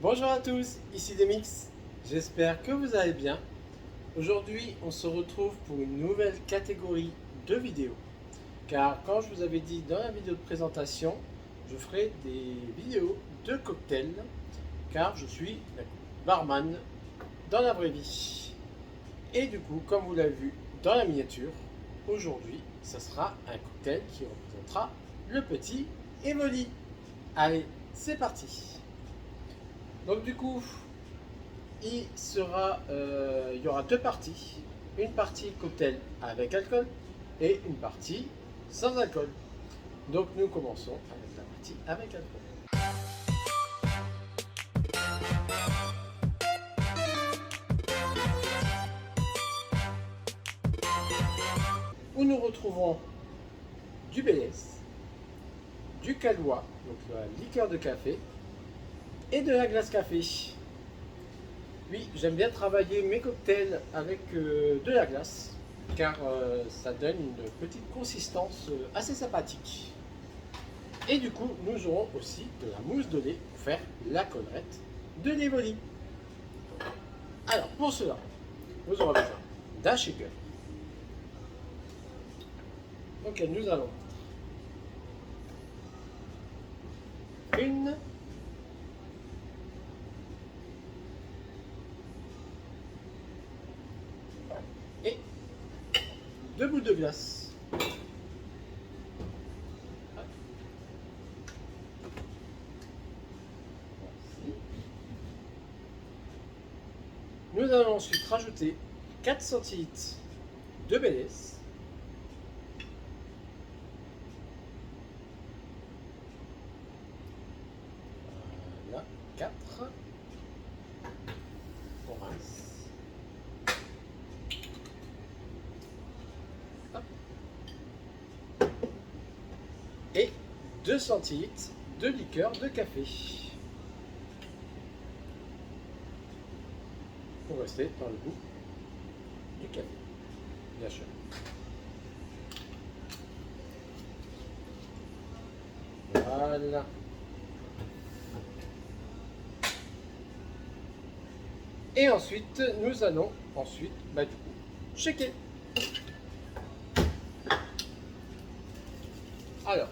Bonjour à tous, ici Demix, j'espère que vous allez bien. Aujourd'hui on se retrouve pour une nouvelle catégorie de vidéos. Car comme je vous avais dit dans la vidéo de présentation, je ferai des vidéos de cocktails. Car je suis barman dans la vraie vie. Et du coup, comme vous l'avez vu dans la miniature, aujourd'hui ça sera un cocktail qui représentera le petit Evoli. Allez, c'est parti. Donc du coup, il y aura deux parties. Une partie cocktail avec alcool et une partie sans alcool. Donc nous commençons avec la partie avec alcool. Où nous retrouvons du Bélès, du Calois, donc la liqueur de café, et de la glace café. Oui, j'aime bien travailler mes cocktails avec de la glace, car ça donne une petite consistance assez sympathique. Et du coup, nous aurons aussi de la mousse de lait pour faire la collerette de l'Evoli. Alors, pour cela, nous aurons besoin d'un shaker. Donc, nous allons une et deux boules de glace. Nous allons ensuite rajouter 4 centilitres de Bélès. Voilà, 4. On rince. Hop. Et 2 centilitres de liqueur de café. Pour rester dans le goût du café, bien sûr. Voilà. Et ensuite, nous allons du coup, shaker. Alors,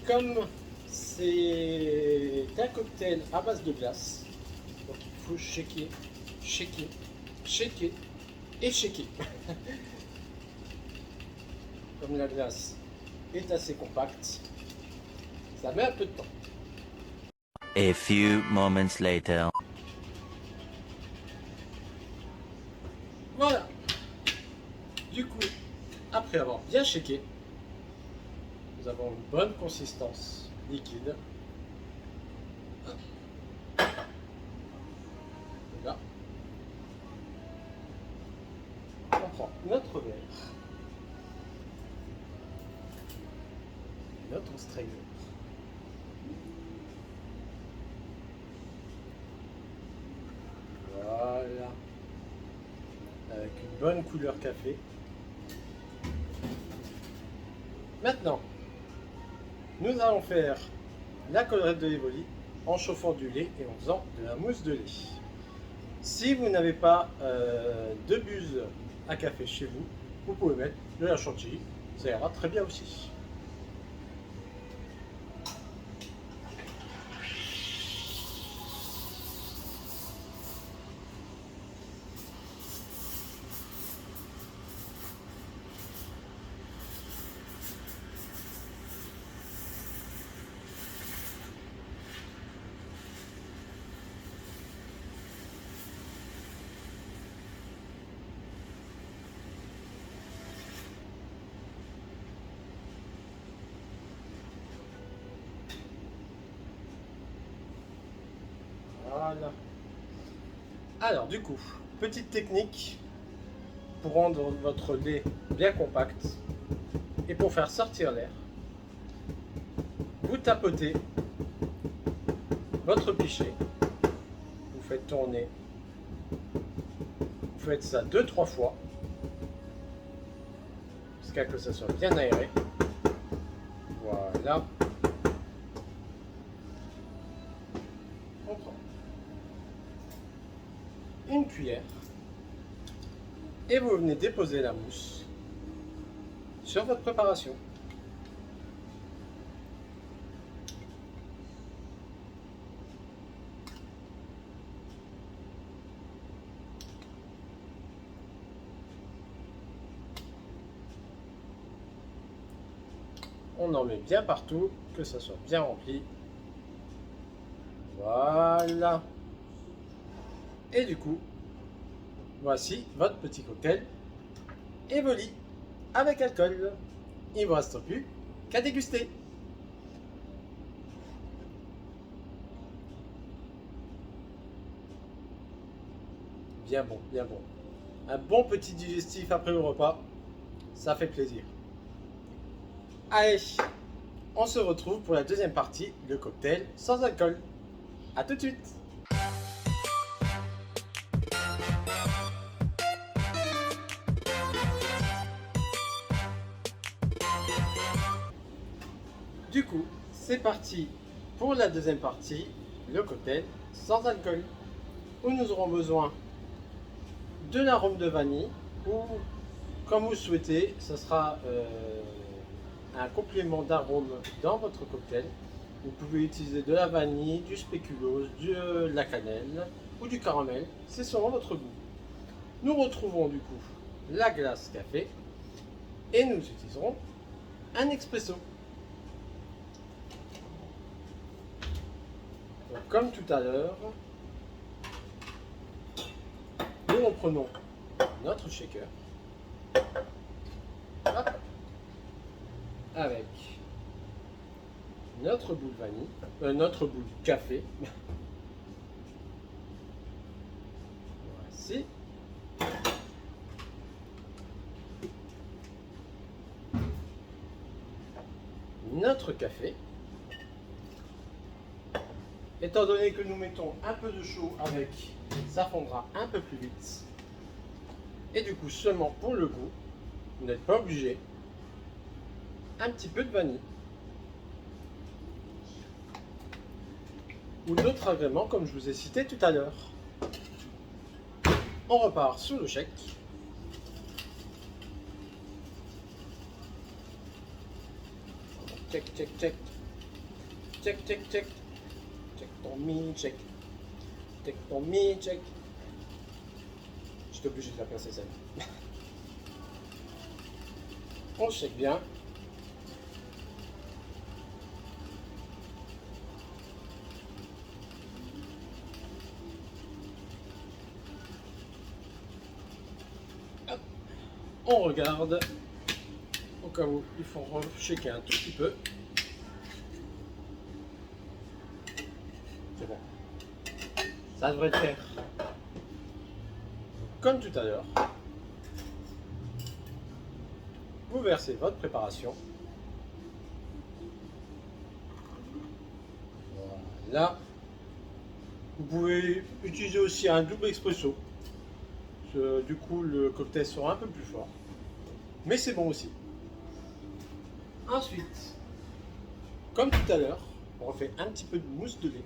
comme c'est un cocktail à base de glace, donc il faut shaker, shaker, shaker et shaker. Comme la glace est assez compacte, ça met un peu de temps. A few moments later. Voilà. Du coup, après avoir bien shaké, nous avons une bonne consistance liquide. Là, on prend notre verre, notre strainer. Voilà. Avec une bonne couleur café. Maintenant, nous allons faire la collerette de l'Evoli en chauffant du lait et en faisant de la mousse de lait. Si vous n'avez pas de buse à café chez vous, vous pouvez mettre de la chantilly, ça ira très bien aussi. Voilà. Alors du coup, petite technique pour rendre votre lait bien compact et pour faire sortir l'air. Vous tapotez votre pichet, vous faites tourner, vous faites ça 2-3 fois jusqu'à ce que ça soit bien aéré. Voilà. cuillère et vous venez déposer la mousse sur votre préparation. On en met bien partout, que ça soit bien rempli. Voilà. Et du coup, voici votre petit cocktail Evoli avec alcool. Il ne vous reste plus qu'à déguster. Bien bon, bien bon. Un bon petit digestif après le repas, ça fait plaisir. Allez, on se retrouve pour la deuxième partie, le cocktail sans alcool. A tout de suite. Du coup, c'est parti pour la deuxième partie, le cocktail sans alcool, où nous aurons besoin de l'arôme de vanille, ou comme vous souhaitez, ce sera un complément d'arôme dans votre cocktail. Vous pouvez utiliser de la vanille, du spéculoos, de la cannelle ou du caramel, c'est selon votre goût. Nous retrouverons du coup la glace café et nous utiliserons un expresso. Donc, comme tout à l'heure, nous reprenons notre shaker. Hop, avec notre boule vanille, notre boule café. Voici. Notre café. Étant donné que nous mettons un peu de chaud avec, ça fondra un peu plus vite. Et du coup, seulement pour le goût, vous n'êtes pas obligé. Un petit peu de vanille. Ou d'autres agréments comme je vous ai cité tout à l'heure. On repart sur le shake. Check, check, check. Check, check, check. Check ton mi, check. Check ton mi, check. J'étais obligé de la placer celle. On shake bien. On regarde, au cas où il faut shaker un tout petit peu. C'est bon. Ça devrait faire comme tout à l'heure. Vous versez votre préparation. Voilà. Vous pouvez utiliser aussi un double expresso. Du coup, le cocktail sera un peu plus fort. Mais c'est bon aussi. Ensuite, comme tout à l'heure, on refait un petit peu de mousse de lait.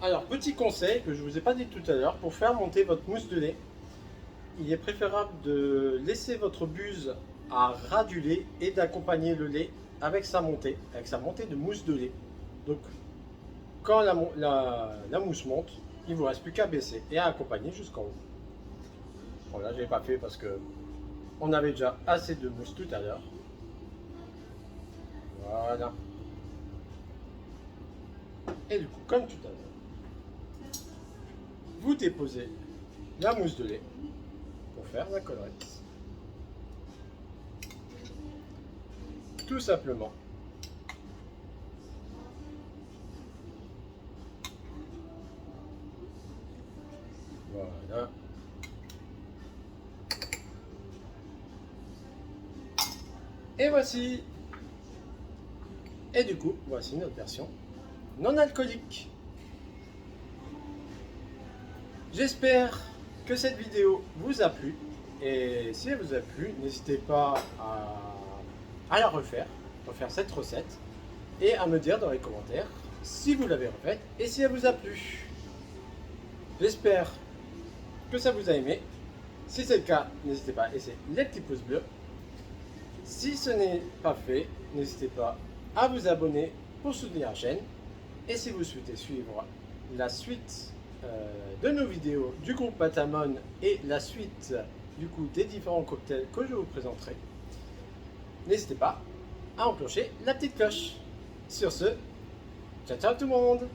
Alors, petit conseil que je ne vous ai pas dit tout à l'heure, pour faire monter votre mousse de lait, il est préférable de laisser votre buse à ras du lait et d'accompagner le lait avec sa montée de mousse de lait. Donc, quand la mousse monte, il ne vous reste plus qu'à baisser et à accompagner jusqu'en haut. Bon, là, je n'ai pas fait parce que on avait déjà assez de mousse tout à l'heure. Voilà. Et du coup, comme tout à l'heure, vous déposez la mousse de lait pour faire la collerette. Tout simplement. Voilà. Et voici. Et du coup, voici notre version non alcoolique. J'espère que cette vidéo vous a plu. Et si elle vous a plu, n'hésitez pas à à la refaire cette recette, et à me dire dans les commentaires si vous l'avez refaite et si elle vous a plu. J'espère que ça vous a aimé. Si c'est le cas, n'hésitez pas à laisser les petits pouces bleus. Si ce n'est pas fait, n'hésitez pas à vous abonner pour soutenir la chaîne. Et si vous souhaitez suivre la suite de nos vidéos du groupe Patamon et la suite du coup des différents cocktails que je vous présenterai, n'hésitez pas à enclencher la petite cloche. Sur ce, ciao ciao tout le monde!